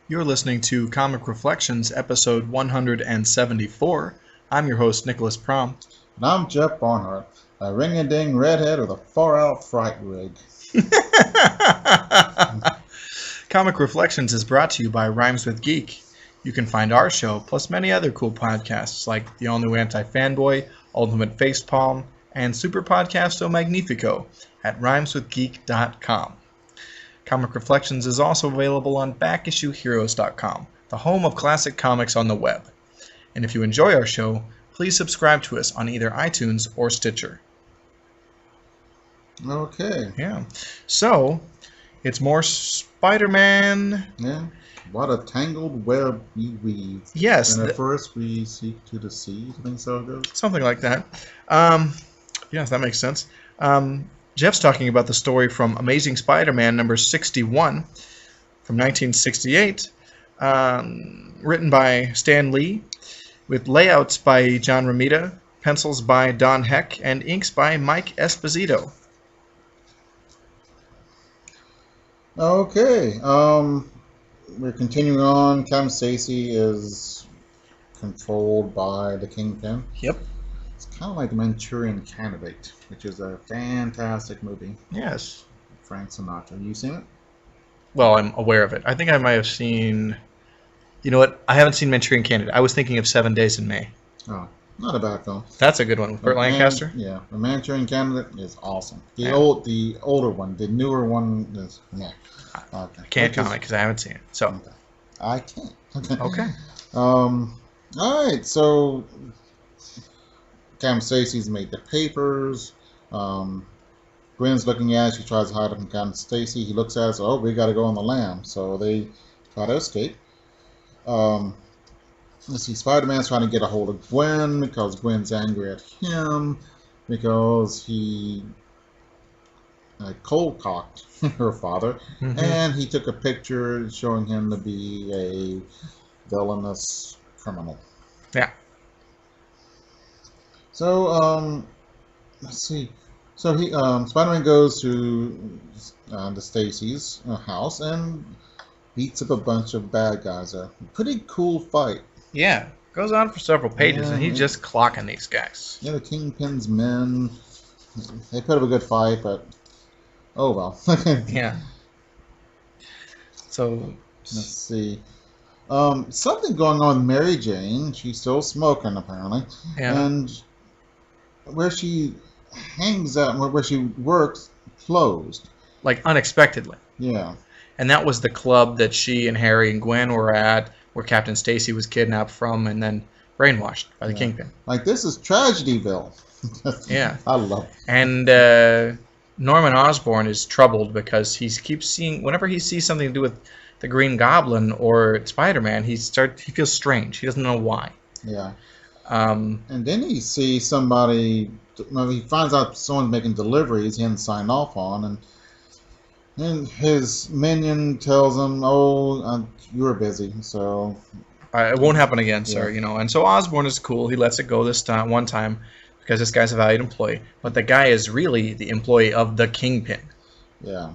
You're listening to Comic Reflections, episode 174. I'm your host, Nicholas Prom. And I'm Jeff Barnhart, a ring-a-ding redhead with a far-out fright rig. Comic Reflections is brought to you by Rhymes with Geek. You can find our show, plus many other cool podcasts like The All New Anti-Fanboy, Ultimate Facepalm, and Super Podcasto Magnifico at rhymeswithgeek.com. Comic Reflections is also available on backissueheroes.com, the home of classic comics on the web. And if you enjoy our show, please subscribe to us on either iTunes or Stitcher. Okay. Yeah. So, it's more Spider-Man. Yeah. What a tangled web we weave. Yes. And at first we seek to deceive. I think so it goes. Something like that. Yes, that makes sense. Jeff's talking about the story from Amazing Spider-Man number 61 from 1968, written by Stan Lee, with layouts by John Romita, pencils by Don Heck, and inks by Mike Esposito. Okay. We're continuing on. Captain Stacy is controlled by the Kingpin. Yep. It's kind of like the Manchurian Candidate, which is a fantastic movie. Yes. Frank Sinatra. Have you seen it? Well, I'm aware of it. I think I might have seen... You know what? I haven't seen Manchurian Candidate. I was thinking of 7 Days in May. Oh, not a bad film. That's a good one with Burt Lancaster. Yeah, the Manchurian Candidate is awesome. The Yeah. older one, the newer one is Okay. I can't comment because I haven't seen it. So Okay. I can't. okay. All right. So Captain Stacy's made the papers. Gwen's looking at it. She tries to hide it from Captain Stacy. He looks at us. Oh, we got to go on the lam. So they try to escape. Let's see. Spider-Man's trying to get a hold of Gwen because Gwen's angry at him because he cold-cocked her father, and he took a picture showing him to be a villainous criminal. Yeah. So, let's see. So he, Spider-Man goes to the Stacy's house and beats up a bunch of bad guys there. Pretty cool fight. Yeah. Goes on for several pages, and he's just clocking these guys. Yeah, the Kingpin's men, they put up a good fight, but oh well. Yeah. So Let's see. Something going on with Mary Jane. She's still smoking, apparently. yeah. And where she hangs out, where she works, closed. Like unexpectedly. Yeah. And that was the club that she and Harry and Gwen were at, where Captain Stacy was kidnapped from and then brainwashed by the Kingpin. Like, this is Tragedyville. Yeah. I love it. And Norman Osborn is troubled because he keeps seeing, whenever he sees something to do with the Green Goblin or Spider-Man, he feels strange. He doesn't know why. Yeah. Um, And then he sees somebody, he finds out someone's making deliveries he hadn't signed off on, and his minion tells him, oh, you were busy, so... it won't happen again, sir. Yeah. You know. And so Osborn is cool. He lets it go this time, one time, because this guy's a valued employee. But the guy is really the employee of the Kingpin. Yeah.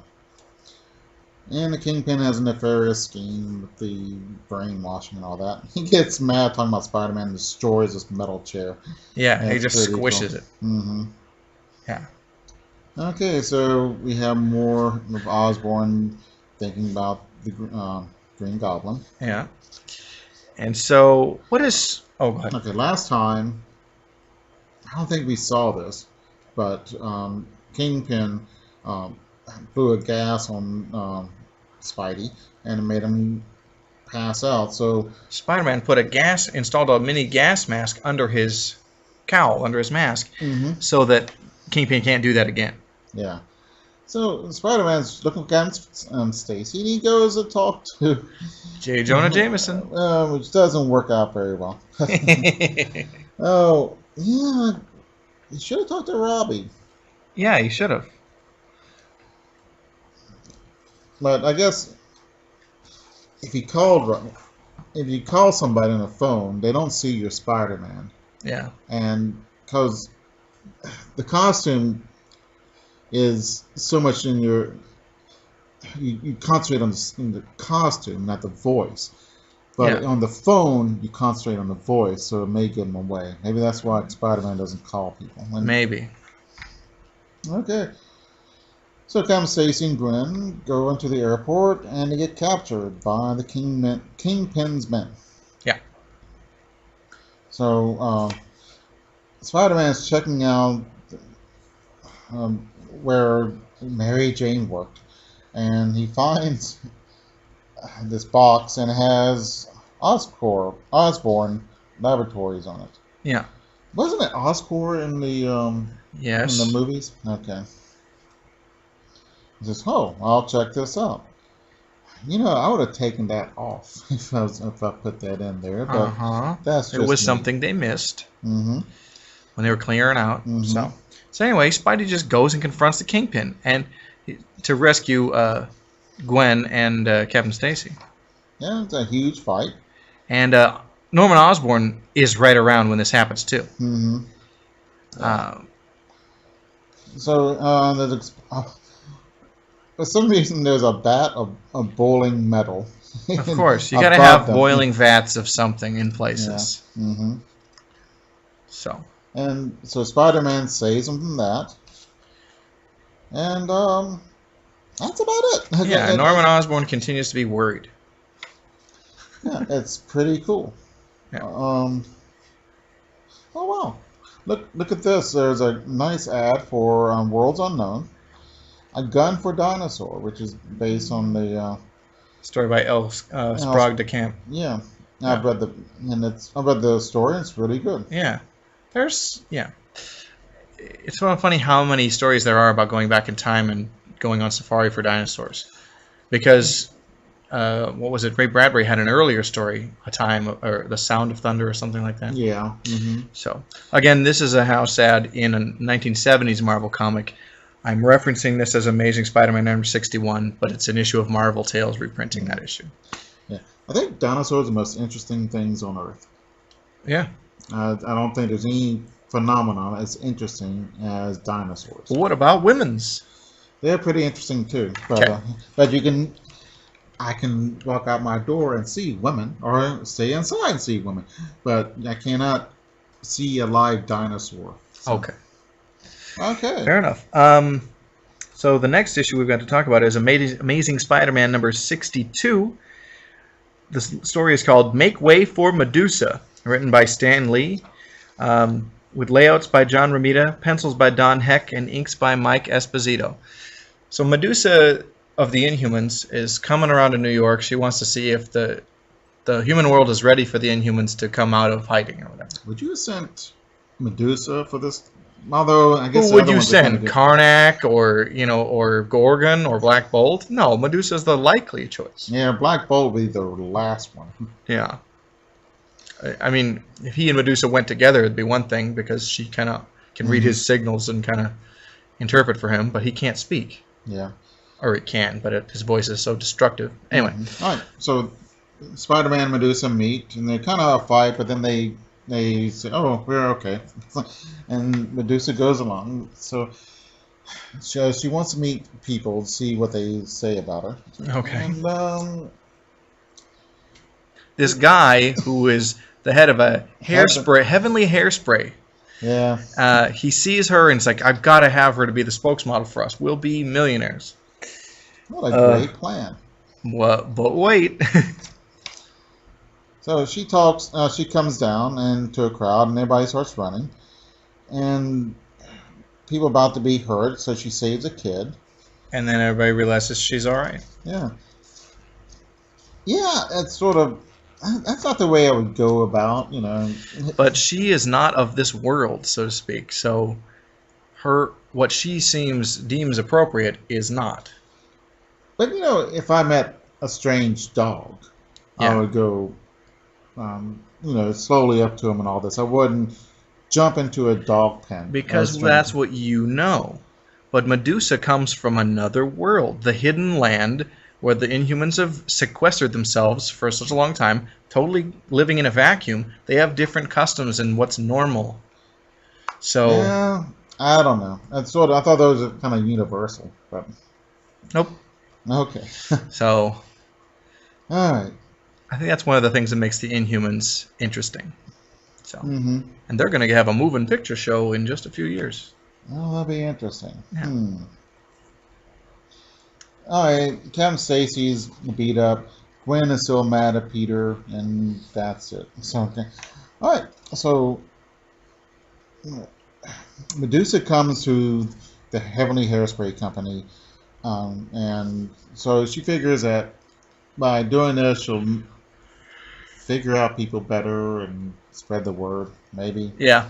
And the Kingpin has a nefarious scheme with the brainwashing and all that. He gets mad talking about Spider-Man and destroys this metal chair. Yeah, he That's just pretty squishes cool. it. Mm-hmm. Yeah. Okay, so we have more of Osborn thinking about the Green Goblin. Yeah. And so, what is... Oh, go ahead. Okay, last time, I don't think we saw this, but Kingpin blew a gas on Spidey and it made him pass out. So Spider-Man installed a mini gas mask under his cowl, under his mask, so that Kingpin can't do that again. yeah. So Spider-Man's looking at Stacy, and he goes to talk to J. Jonah Jameson. which doesn't work out very well. Oh, yeah. You should have talked to Robbie. Yeah, he should have. But I guess if you call somebody on the phone, they don't see your Spider-Man. Yeah. And because the costume is so much in your you concentrate on the costume, not the voice. But on the phone, you concentrate on the voice, so it may give him away. Maybe that's why Spider-Man doesn't call people. Maybe. Okay. So Cam, Stacy, and Gwen go into the airport, and they get captured by the Kingpin's men. Yeah. So Spider-Man's checking out where Mary Jane worked, and he finds this box and it has Osborn Laboratories on it. Yeah. Wasn't it Oscorp in the yes in the movies? Okay. He says, "Oh, I'll check this out." I would have taken that off if I put that in there. But that's just it was me. something they missed when they were clearing out. So anyway, Spidey just goes and confronts the Kingpin and to rescue Gwen and Captain Stacy. Yeah, it's a huge fight. And Norman Osborn is right around when this happens too. For some reason, there's a vat of boiling metal. Of course, you got to have boiling vats of something in places. Yeah. So Spider-Man saves him from that, and that's about it. Yeah, Norman Osborn continues to be worried. Yeah, it's pretty cool. Yeah. Oh wow! Look at this. There's a nice ad for Worlds Unknown. A Gun for Dinosaur, which is based on the story by L. Sprague de Camp. Yeah, I've read the story. And it's really good. Yeah, it's so funny how many stories there are about going back in time and going on safari for dinosaurs, because what was it? Ray Bradbury had an earlier story, or The Sound of Thunder or something like that. Yeah. So again, this is a house ad in a 1970s Marvel comic. I'm referencing this as Amazing Spider-Man number 61, but it's an issue of Marvel Tales reprinting that issue. Yeah, I think dinosaurs are the most interesting things on Earth. Yeah. I don't think there's any phenomenon as interesting as dinosaurs. Well, what about women's? They're pretty interesting too. But I can walk out my door and see women, or stay inside and see women, but I cannot see a live dinosaur. So. Okay. Fair enough. So the next issue we've got to talk about is Amazing Spider-Man number 62. The story is called Make Way for Medusa, written by Stan Lee, with layouts by John Romita, pencils by Don Heck, and inks by Mike Esposito. So Medusa of the Inhumans is coming around to New York. She wants to see if the human world is ready for the Inhumans to come out of hiding or whatever. Would you have sent Medusa for this? Although I guess who would you send? Karnak or Gorgon or Black Bolt? No, Medusa's the likely choice. Yeah, Black Bolt would be the last one. Yeah. I mean, if he and Medusa went together, it'd be one thing because she kind of can read his signals and kind of interpret for him, but he can't speak. Yeah. Or he can, but his voice is so destructive. Anyway. All right. So Spider-Man and Medusa meet, and they kind of fight, but then they say, "Oh, we're okay," and Medusa goes along. So she wants to meet people, see what they say about her. Okay. And this guy who is the head of a heavenly hairspray. Yeah. He sees her and it's like, I've got to have her to be the spokesmodel for us. We'll be millionaires. What a great plan. But wait. So she talks. She comes down into a crowd, and everybody starts running, and people about to be hurt. So she saves a kid, and then everybody realizes she's all right. Yeah. Yeah, it's sort of. That's not the way I would go about, But she is not of this world, so to speak. So, what she deems appropriate is not. But if I met a strange dog, I would go. Slowly up to him and all this. I wouldn't jump into a dog pen. Because that's what you know. But Medusa comes from another world, the hidden land where the Inhumans have sequestered themselves for such a long time, totally living in a vacuum. They have different customs and what's normal. So yeah, I don't know. I thought those were kind of universal, but nope. Okay. So All right. I think that's one of the things that makes the Inhumans interesting. So, Mm-hmm. and they're going to have a moving picture show in just a few years. Well, that'll be interesting. Yeah. All right. Captain Stacy's beat up. Gwen is still mad at Peter, and that's it. So, okay. All right. So, Medusa comes to the Heavenly Hairspray Company, and so she figures that by doing this, she'll figure out people better and spread the word, maybe. Yeah.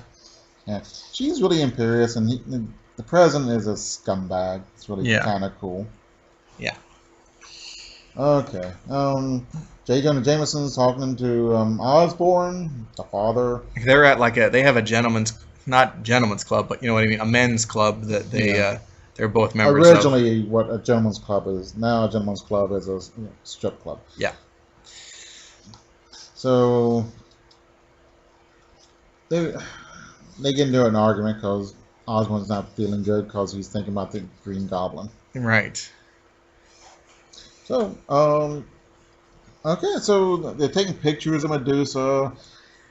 Yeah, she's really imperious, and the president is a scumbag. It's really kind of cool. Yeah. Okay. J. Jonah Jameson's talking to Osborne, the father. They're at they have a not gentleman's club, but you know what I mean, a men's club that they're both members Originally, what a gentleman's club is. Now a gentleman's club is a strip club. Yeah. So they get into an argument because Osborn's not feeling good because he's thinking about the Green Goblin. Right. So, okay, so they're taking pictures of Medusa,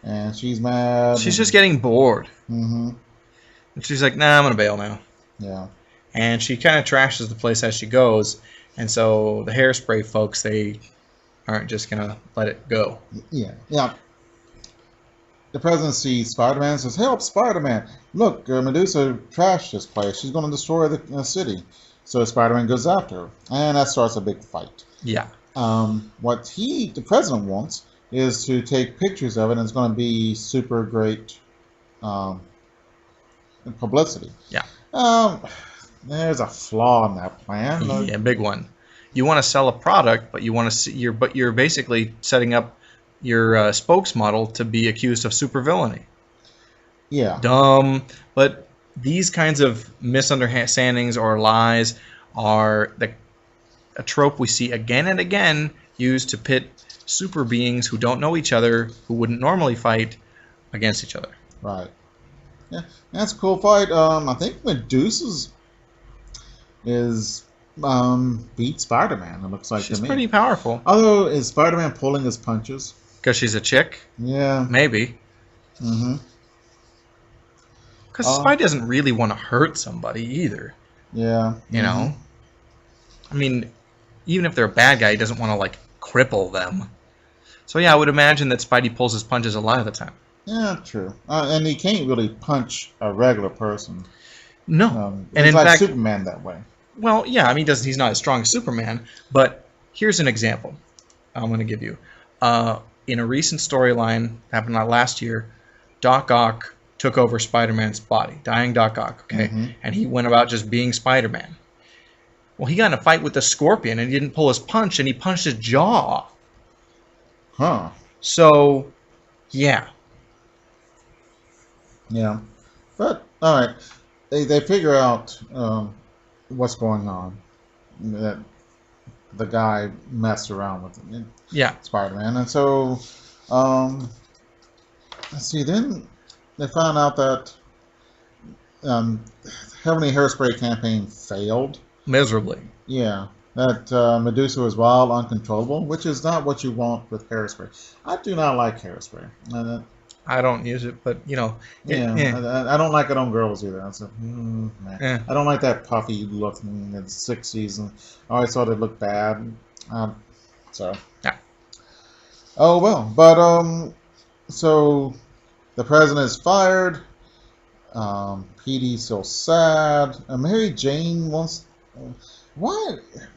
and she's mad. She's just getting bored. Mm-hmm. And she's like, nah, I'm going to bail now. Yeah. And she kind of trashes the place as she goes, and so the Hairspray folks, they aren't just going to let it go. Yeah. The president sees Spider-Man and says, help, Spider-Man. Look, Medusa trashed this place. She's going to destroy the city. So Spider-Man goes after her. And that starts a big fight. Yeah. What the president wants is to take pictures of it, and it's going to be super great publicity. Yeah. There's a flaw in that plan. Yeah, big one. You want to sell a product, but you're basically setting up your spokesmodel to be accused of supervillainy. Yeah. Dumb. But these kinds of misunderstandings or lies are a trope we see again and again used to pit super beings who don't know each other, who wouldn't normally fight, against each other. Right. Yeah, that's a cool fight. I think Medusa's beat Spider-Man. It looks like she's to me. Pretty powerful. Although, is Spider-Man pulling his punches? Because she's a chick? Yeah. Maybe. Mm-hmm. Because Spidey doesn't really want to hurt somebody either. Yeah. You know? I mean, even if they're a bad guy, he doesn't want to, cripple them. So, yeah, I would imagine that Spidey pulls his punches a lot of the time. Yeah, true. And he can't really punch a regular person. No. And he's in fact, Superman that way. Well, yeah, I mean, he's not as strong as Superman, but here's an example I'm going to give you. In a recent storyline, happened last year, Doc Ock took over Spider-Man's body, dying Doc Ock, okay? And he went about just being Spider-Man. Well, he got in a fight with the Scorpion, and he didn't pull his punch, and he punched his jaw off. Huh. So, yeah. Yeah. But, all right. They figure out what's going on. That the guy messed around with it. Yeah. Spider-Man. And so, let's see, then they found out that Heavenly Hairspray campaign failed. Miserably. Yeah. That Medusa was wild, uncontrollable, which is not what you want with hairspray. I do not like hairspray. I don't use it, but, you know. I don't like it on girls either. I don't like that puffy look in the 60s. And I always thought it looked bad. So. Yeah. Oh, well. But, so the president is fired. Petey's so sad. Mary Jane wants... Why,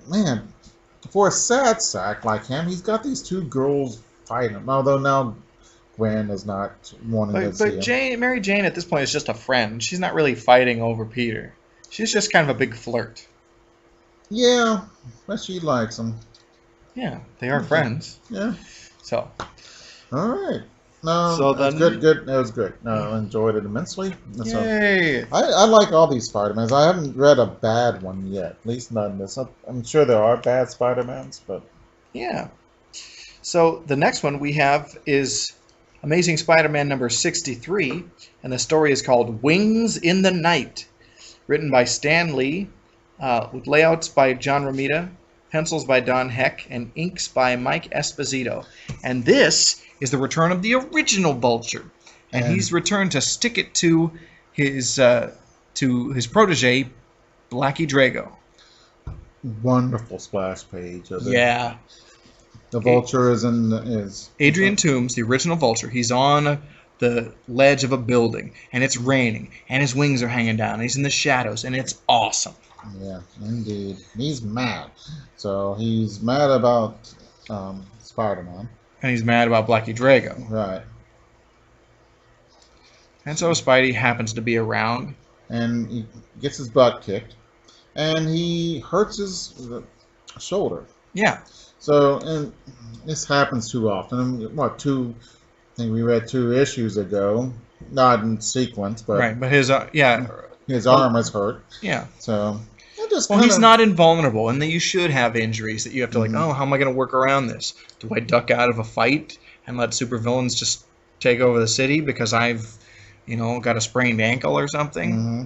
man, for a sad sack like him, he's got these two girls fighting him. Although now Gwen is not wanting to see him. Mary Jane at this point is just a friend. She's not really fighting over Peter. She's just kind of a big flirt. Yeah, but she likes him. Yeah, they are friends. Yeah. So. All right. No, so then, good. It was good. I enjoyed it immensely. Yay! So, I like all these Spider-Mans. I haven't read a bad one yet. At least not in this. I'm sure there are bad Spider-Mans, but... Yeah. So the next one we have is Amazing Spider-Man number 63, and the story is called Wings in the Night, written by Stan Lee, with layouts by John Romita, pencils by Don Heck, and inks by Mike Esposito. And this is the return of the original Vulture. And he's returned to stick it to his protege, Blackie Drago. Wonderful splash page of it. Yeah. The Vulture is Adrian Toomes, the original Vulture. He's on the ledge of a building, and it's raining, and his wings are hanging down, and he's in the shadows, and it's awesome. Yeah, indeed. He's mad. So he's mad about Spider-Man. And he's mad about Blackie Drago. Right. And so Spidey happens to be around. And he gets his butt kicked. And he hurts his shoulder. Yeah. So, and this happens too often. I think we read 2 issues ago. Not in sequence, but... Right, but his arm is hurt. Yeah. So... he's not invulnerable, and that you should have injuries that you have to oh, how am I going to work around this? Do I duck out of a fight and let supervillains just take over the city because I've, got a sprained ankle or something? Mm-hmm.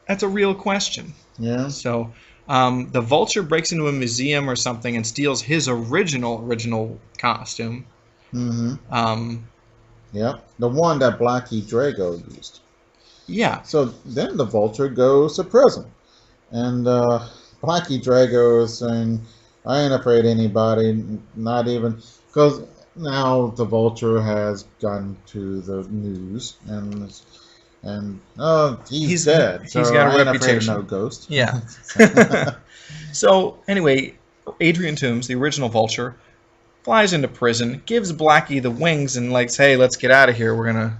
That's a real question. Yeah. So, the Vulture breaks into a museum or something and steals his original costume. Mm-hmm. Yep, the one that Blackie Drago used. Yeah. So then the Vulture goes to prison. And Blackie Drago is saying, I ain't afraid of anybody, not even... Because now the Vulture has gone to the news, and he's dead. He's so got a I ain't reputation. afraid of no ghost. Yeah. So, anyway, Adrian Toomes, the original Vulture, flies into prison, gives Blackie the wings, and hey, let's get out of here. We're gonna...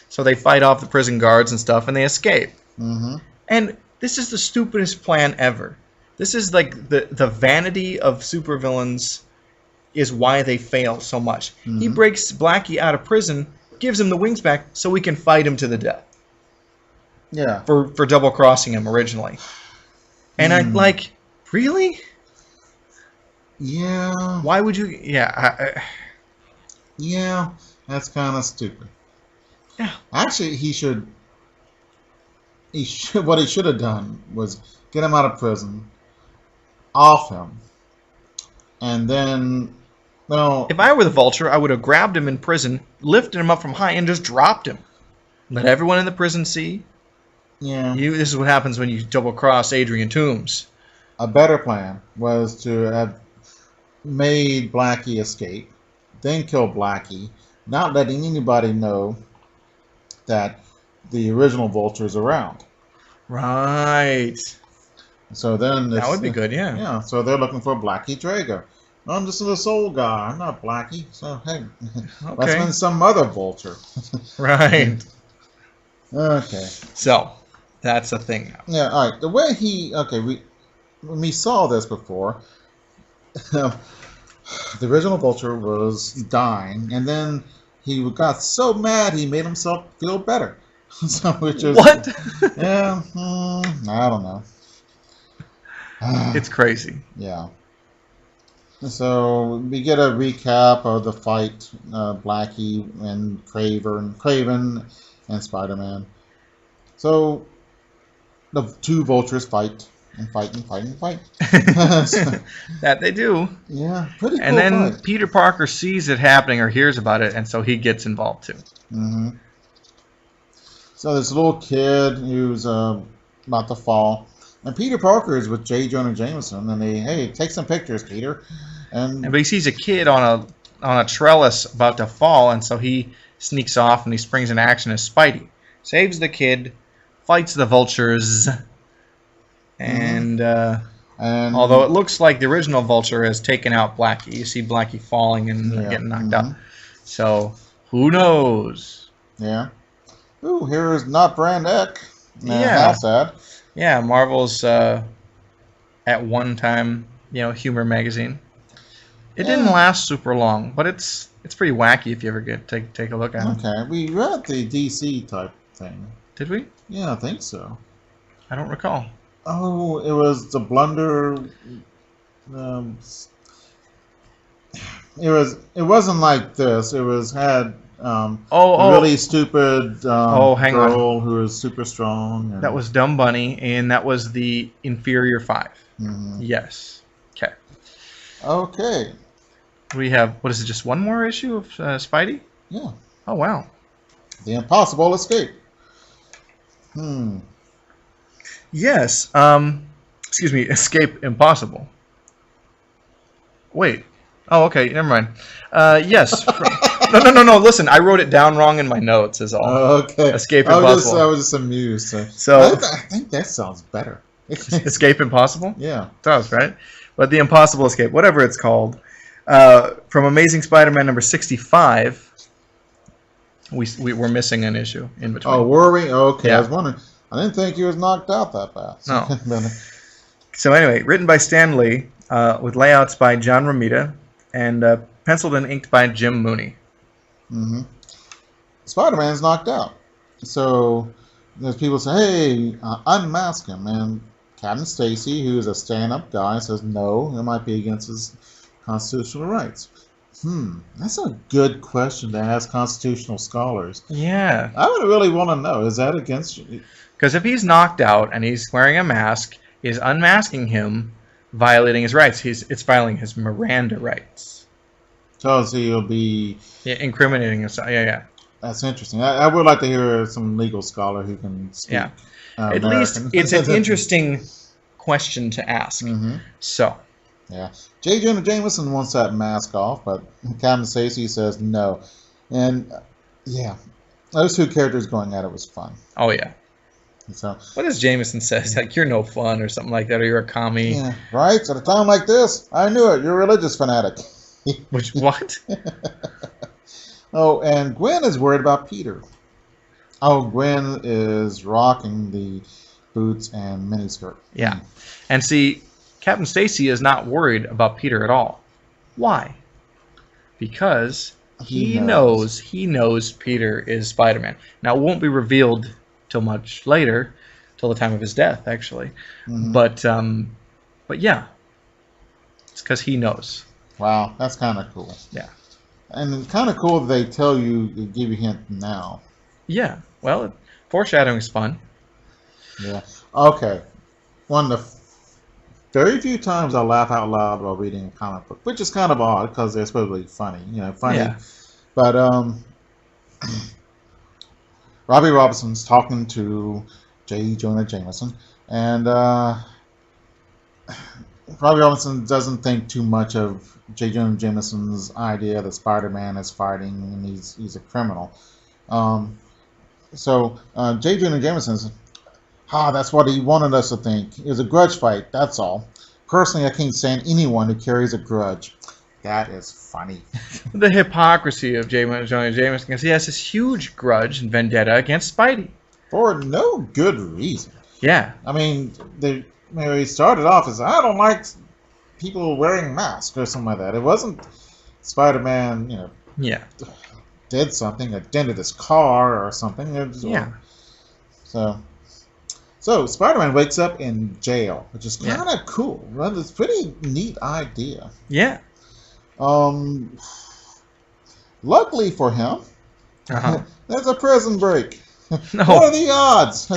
So they fight off the prison guards and stuff, and they escape. Mm-hmm. And... this is the stupidest plan ever. This is the vanity of supervillains is why they fail so much. Mm-hmm. He breaks Blackie out of prison, gives him the wings back so we can fight him to the death. Yeah. For double-crossing him originally. And I'm like, really? Yeah. Why would you... Yeah. Yeah, that's kind of stupid. Yeah. Actually, what he should have done was get him out of prison, off him, and then, if I were the Vulture, I would have grabbed him in prison, lifted him up from high, and just dropped him. Let everyone in the prison see. Yeah. This is what happens when you double-cross Adrian Toomes. A better plan was to have made Blackie escape, then kill Blackie, not letting anybody know that the original Vulture is around. Right. So then... that would be good, yeah. Yeah, so they're looking for Blackie Drago. I'm just the soul guy. I'm not Blackie. So, hey, let's find some other Vulture. Right. Okay. So, that's a thing now. Yeah, all right. The way we saw this before, the original Vulture was dying, and then he got so mad he made himself feel better. So, which is... what? Yeah, I don't know. It's crazy. Yeah. So we get a recap of the fight, Blackie and Craven and Spider-Man. So the 2 Vultures fight and fight. That they do. Yeah, pretty cool. And then fight. Peter Parker sees it happening or hears about it, and so he gets involved too. Mm-hmm. So this little kid who's about to fall. And Peter Parker is with J. Jonah Jameson, and hey, take some pictures, Peter. But he sees a kid on a trellis about to fall, and so he sneaks off and he springs into action as Spidey. Saves the kid, fights the Vultures, and although it looks like the original Vulture has taken out Blackie, you see Blackie falling and getting knocked out. So, who knows? Yeah. Ooh, here's Not Brand Eck. Yeah. How sad. Yeah, Marvel's at one time, humor magazine. It didn't last super long, but it's pretty wacky if you ever take a look at it. Okay, we read the DC type thing. Did we? Yeah, I think so. I don't recall. Oh, it was the Blunder. It wasn't like this. It had really stupid girl who was super strong. That was Dumb Bunny, and that was the Inferior 5. Mm-hmm. Yes. Okay. Okay. We have, what is it, just one more issue of Spidey? Yeah. Oh, wow. The Impossible Escape. Yes. Excuse me, Escape Impossible. Wait. Oh, okay. Never mind. Yes. No. Listen, I wrote it down wrong in my notes. Is all. Okay. Escape I Impossible. was just amused. So I think that sounds better. Escape Impossible. Yeah. It does, right? But the Impossible Escape, whatever it's called, from Amazing Spider-Man number 65. We're missing an issue in between. Oh, were we? Okay. Yeah. I was wondering. I didn't think he was knocked out that fast. No. So anyway, written by Stan Lee, with layouts by John Romita, and penciled and inked by Jim Mooney. Mm-hmm. Spider-Man's knocked out. So there's people say, hey, unmask him. And Captain Stacy, who's a stand-up guy, says no, it might be against his constitutional rights. That's a good question to ask constitutional scholars. Yeah. I would really want to know, is that against... Because if he's knocked out and he's wearing a mask, is unmasking him violating his rights? It's violating his Miranda rights. Because he'll be... Yeah, incriminating himself. Yeah. That's interesting. I would like to hear some legal scholar who can speak. Yeah. At American. least it's an interesting question to ask. Mm-hmm. So. Yeah. J. Jonah Jameson wants that mask off, but Captain Stacy says no. And, yeah, those two characters going at it was fun. Oh, yeah. So, what does Jameson says? Like, you're no fun or something like that, or you're a commie. Yeah, right? At a time like this, I knew it. You're a religious fanatic. Which, what? Oh, and Gwen is worried about Peter. Oh, Gwen is rocking the boots and miniskirt. Yeah. And see, Captain Stacy is not worried about Peter at all. Why? Because he knows Peter is Spider-Man. Now, it won't be revealed till much later, till the time of his death, actually. Mm-hmm. But yeah, it's because he knows. Wow, that's kind of cool. Yeah. And it's kind of cool that they tell you, they give you a hint now. Yeah. Well, foreshadowing is fun. Yeah. Okay. One of the very few times I laugh out loud while reading a comic book, which is kind of odd because they're supposed to be funny. Funny. Yeah. But Robbie Robinson's talking to J. Jonah Jameson, and Robbie Robinson doesn't think too much of J. Jonah Jameson's idea that Spider-Man is fighting and he's a criminal. So J. Jonah Jameson says, that's what he wanted us to think. It was a grudge fight, that's all. Personally, I can't stand anyone who carries a grudge. That is funny. The hypocrisy of J. Jonah Jameson, because he has this huge grudge and vendetta against Spidey. For no good reason. Yeah. I mean, he started off as, I don't like people wearing masks or something like that. It wasn't Spider-Man, Yeah. did something, dented his car or something. Yeah. So Spider-Man wakes up in jail, which is kind of Yeah. cool. Right? It's a pretty neat idea. Yeah. Luckily for him, there's a prison break. No. What are the odds?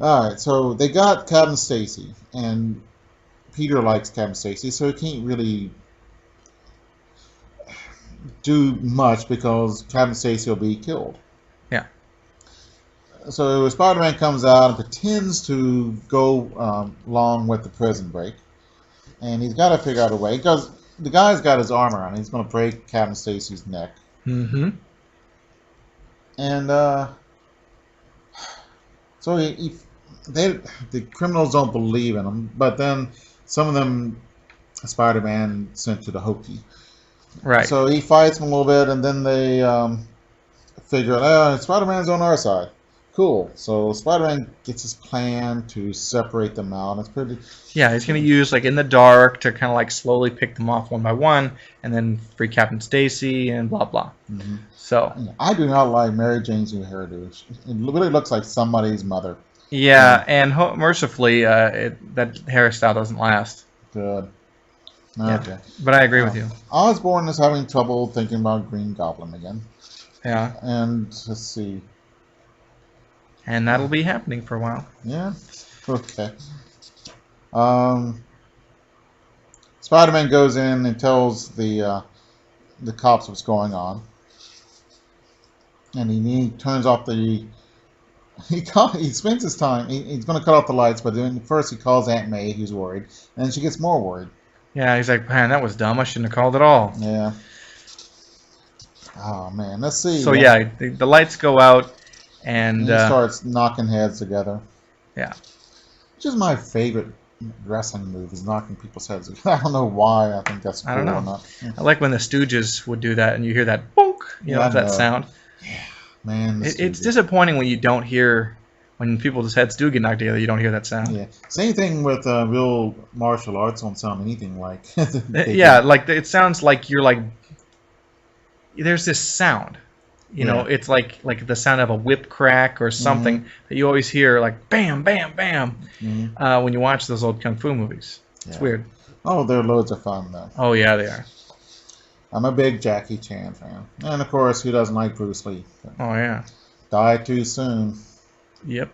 All right, so they got Captain Stacy, and Peter likes Captain Stacy, so he can't really do much because Captain Stacy will be killed. Yeah. So Spider-Man comes out and pretends to go along with the prison break, and he's got to figure out a way because the guy's got his armor on. He's going to break Captain Stacy's neck. Mm-hmm. And so the criminals don't believe in him, but then some of them Spider-Man sent to the hokey. Right. So he fights them a little bit, and then they figure out, Spider-Man's on our side. Cool. So Spider-Man gets his plan to separate them out. It's pretty. Yeah, he's going to use, in the dark to kind of, slowly pick them off one by one, and then free Captain Stacy and blah, blah. Mm-hmm. So. I do not like Mary Jane's new hairdo. It really looks like somebody's mother. Yeah, and mercifully, that hairstyle doesn't last. Good. Yeah, Okay. but I agree with you. Osborn is having trouble thinking about Green Goblin again. Yeah. And let's see. And that'll be happening for a while. Yeah. Okay. Spider-Man goes in and tells the cops what's going on, and he turns off the. He spends his time. He's going to cut off the lights, but then first he calls Aunt May, who's worried, and then she gets more worried. Yeah, he's like, man, that was dumb. I shouldn't have called at all. Yeah. Oh man, let's see. So yeah, the lights go out, and he starts knocking heads together. Yeah. Which is my favorite wrestling move, is knocking people's heads together. I don't know why. I think that's cool. I don't know. Or not. I like when the Stooges would do that, and you hear that bonk. You know that sound. Yeah, man. It's disappointing when you don't hear when people's heads do get knocked together. You don't hear that sound. Yeah. Same thing with real martial arts. Don't sound anything like. Yeah, like it sounds like you're like. There's this sound. You know, it's like the sound of a whip crack or something that you always hear, like bam, bam, bam, when you watch those old kung fu movies. It's weird. Oh, they're loads of fun though. Oh yeah, they are. I'm a big Jackie Chan fan, and of course, who doesn't like Bruce Lee? Oh yeah. Died too soon. Yep.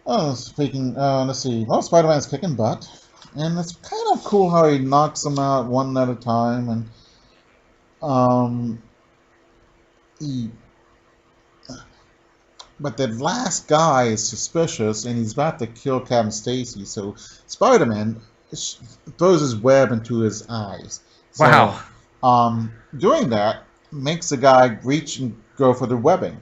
Oh, speaking. Let's see. Well, Spider-Man's kicking butt, and it's kind of cool how he knocks them out one at a time, and but the last guy is suspicious, and he's about to kill Captain Stacy. So Spider-Man throws his web into his eyes. So, Wow. Doing that makes the guy reach and go for the webbing,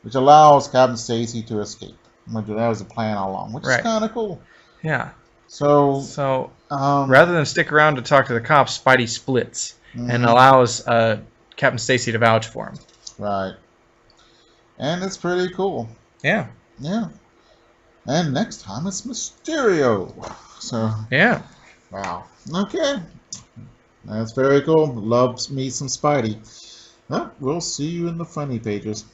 which allows Captain Stacy to escape. That was the plan all along, which is kind of cool. Yeah. So rather than stick around to talk to the cops, Spidey splits and allows Captain Stacy to vouch for him. Right. And it's pretty cool. Yeah. Yeah. And next time it's Mysterio. So. Yeah. Wow. Okay. That's very cool. Loves me some Spidey. Well, we'll see you in the funny pages.